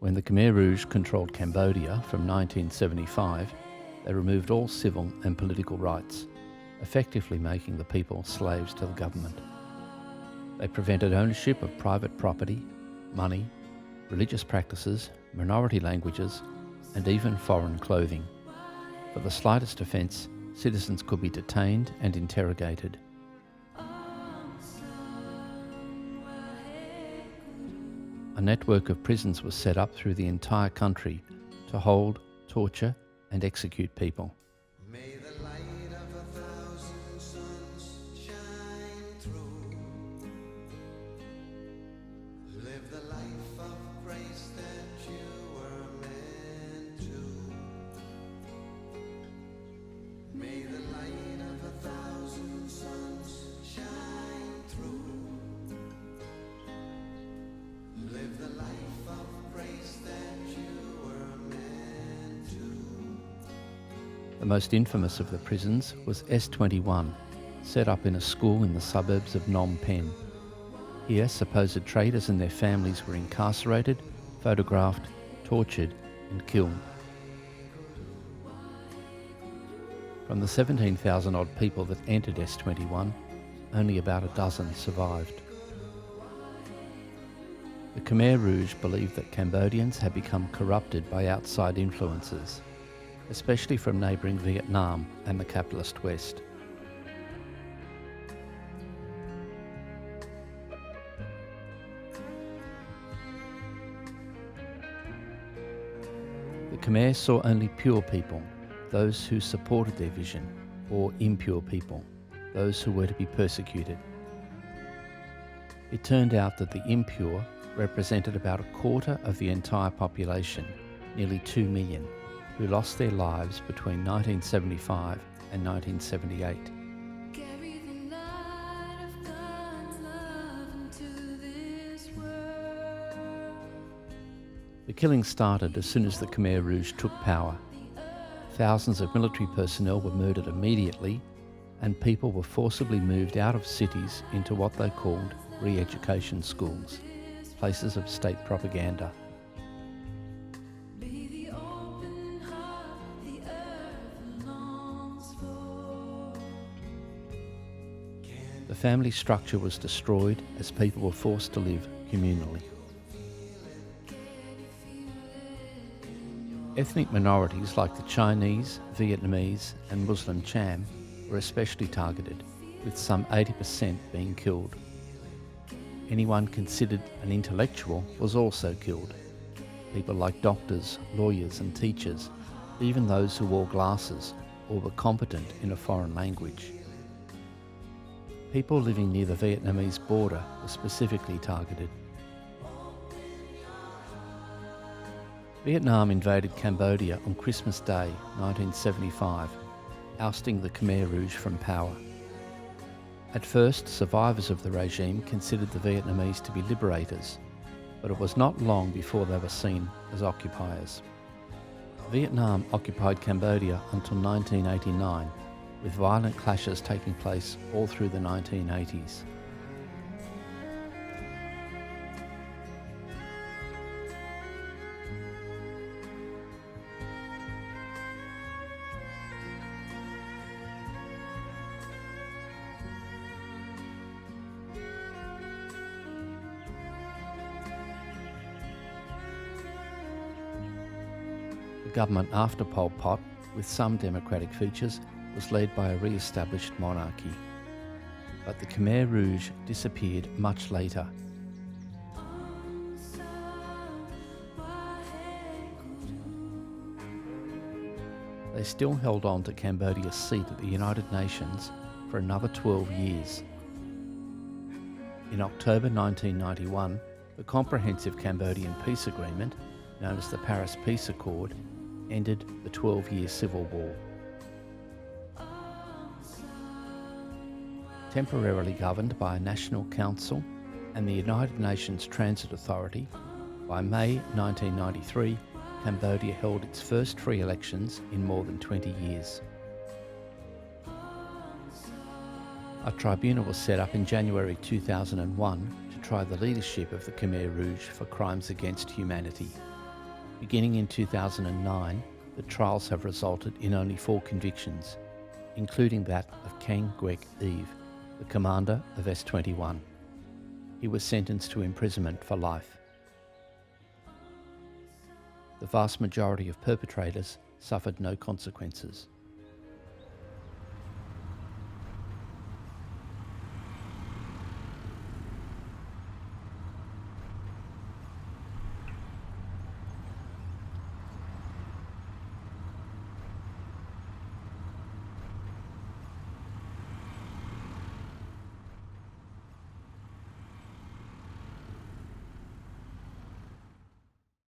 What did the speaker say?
When the Khmer Rouge controlled Cambodia from 1975, they removed all civil and political rights, effectively making the people slaves to the government. They prevented ownership of private property, money, religious practices, minority languages, and even foreign clothing. For the slightest offence, citizens could be detained and interrogated. A network of prisons was set up through the entire country to hold, torture, and execute people. May the light of 1,000 suns shine through. Live the life of grace that you were meant to. May the light of 1,000 suns shine through. Live the life of grace that you were meant to. The most infamous of the prisons was S21, set up in a school in the suburbs of Phnom Penh. Here, supposed traitors and their families were incarcerated, photographed, tortured, and killed. From the 17,000 odd people that entered S21, only about a dozen survived. The Khmer Rouge believed that Cambodians had become corrupted by outside influences, especially from neighbouring Vietnam and the capitalist West. The Khmer saw only pure people, those who supported their vision, or impure people, those who were to be persecuted. It turned out that the impure represented about a quarter of the entire population, nearly 2 million, who lost their lives between 1975 and 1978. Carry the light of God's love into this world. The killing started as soon as the Khmer Rouge took power. Thousands of military personnel were murdered immediately, and people were forcibly moved out of cities into what they called re-education schools, places of state propaganda. Be the open heart the earth longs for. The family structure was destroyed as people were forced to live communally. Ethnic minorities like the Chinese, Vietnamese and Muslim Cham were especially targeted, with some 80% being killed. Anyone considered an intellectual was also killed. People like doctors, lawyers and teachers, even those who wore glasses or were competent in a foreign language. People living near the Vietnamese border were specifically targeted. Vietnam invaded Cambodia on Christmas Day 1975, ousting the Khmer Rouge from power. At first, survivors of the regime considered the Vietnamese to be liberators, but it was not long before they were seen as occupiers. Vietnam occupied Cambodia until 1989, with violent clashes taking place all through the 1980s. The government after Pol Pot, with some democratic features, was led by a re-established monarchy. But the Khmer Rouge disappeared much later. They still held on to Cambodia's seat at the United Nations for another 12 years. In October 1991, the Comprehensive Cambodian Peace Agreement, known as the Paris Peace Accord, ended the 12-year civil war. Temporarily governed by a national council and the United Nations Transit Authority, by May 1993, Cambodia held its first free elections in more than 20 years. A tribunal was set up in January 2001 to try the leadership of the Khmer Rouge for crimes against humanity. Beginning in 2009, the trials have resulted in only 4 convictions, including that of Kang Gwek Eve, the commander of S-21. He was sentenced to imprisonment for life. The vast majority of perpetrators suffered no consequences.